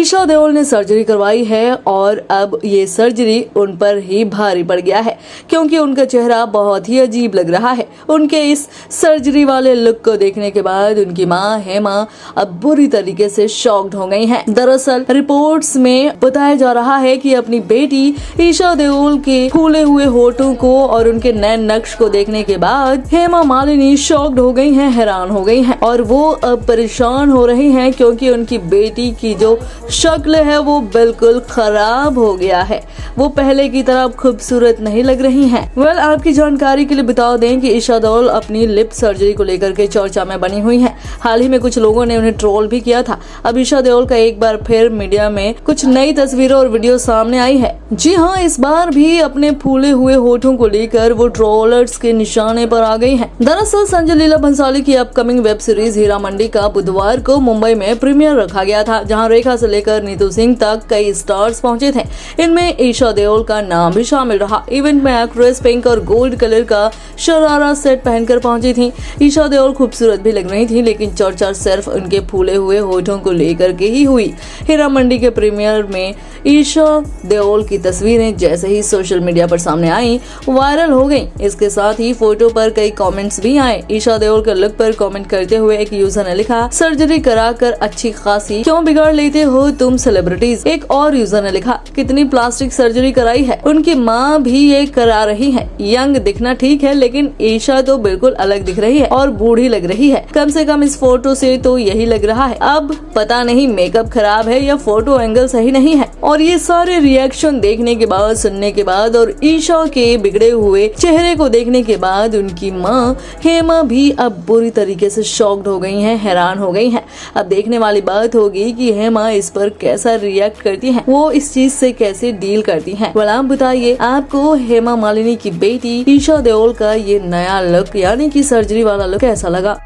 ईशा देओल ने सर्जरी करवाई है और अब ये सर्जरी उन पर ही भारी पड़ गया है क्योंकि उनका चेहरा बहुत ही अजीब लग रहा है। उनके इस सर्जरी वाले लुक को देखने के बाद उनकी मां हेमा अब बुरी तरीके से शॉक्ड हो गई हैं। दरअसल रिपोर्ट्स में बताया जा रहा है कि अपनी बेटी ईशा देओल के फूले हुए होठों को और उनके नैन नक्श को देखने के बाद हेमा मालिनी शॉक्ड हो गई हैं, हैरान हो गई हैं और वो अब परेशान हो रही हैं क्योंकि उनकी बेटी की जो शक्ल है वो बिल्कुल खराब हो गया है। वो पहले की तरह खूबसूरत नहीं लग रही हैं। वेल, आपकी जानकारी के लिए बता दें कि ईशा देओल अपनी लिप सर्जरी को लेकर के चर्चा में बनी हुई हैं। हाल ही में कुछ लोगों ने उन्हें ट्रोल भी किया था। अब ईशा देओल का एक बार फिर मीडिया में कुछ नई तस्वीरों और वीडियो सामने आई है। जी हाँ, इस बार भी अपने फूले हुए होठों को लेकर वो ट्रोलर्स के निशाने पर आ गई हैं। दरअसल संजय लीला भंसाली की upcoming web series Heera Mandi का बुधवार को मुंबई में प्रीमियर रखा गया था, जहां रेखा से लेकर नीतू सिंह तक कई स्टार्स पहुंचे थे। इनमें ईशा देओल का नाम भी शामिल रहा। इवेंट में एक्ट्रेस पिंक और गोल्ड कलर का शरारा सेट पहनकर पहुंची थी। ईशा देओल खूबसूरत भी लग रही थी, लेकिन चर्चा सिर्फ उनके फूले हुए होठों को लेकर के ही हुई। हीरा मंडी के प्रीमियर में ईशा देओल की तस्वीरें जैसे ही सोशल मीडिया पर सामने आई, वायरल हो गई। इसके साथ ही फोटो पर कई कमेंट्स भी आए। ईशा देओल के लुक पर कमेंट करते हुए एक यूजर ने लिखा, सर्जरी कराकर अच्छी खासी क्यों बिगाड़ लेते हो तुम सेलिब्रिटीज। एक और यूजर ने लिखा, कितनी प्लास्टिक सर्जरी कराई है, उनकी माँ भी ये करा रही है। यंग दिखना ठीक है, लेकिन ईशा तो बिल्कुल अलग दिख रही है और बूढ़ी लग रही है। कम से कम इस फोटो से तो यही लग रहा है। अब पता नहीं मेकअप खराब है या फोटो एंगल सही नहीं है। और ये सारे रिएक्शन देखने के बाद, सुनने के बाद और ईशा के बिगड़े हुए चेहरे को देखने के बाद उनकी माँ हेमा भी अब बुरी तरीके से शॉक्ड हो गई हैं, हैरान हो गई हैं। अब देखने वाली बात होगी कि हेमा इस पर कैसा रिएक्ट करती हैं, वो इस चीज से कैसे डील करती हैं। आप बताइए, आपको हेमा मालिनी की बेटी ईशा देओल का ये नया लुक यानी कि सर्जरी वाला लुक कैसा लगा।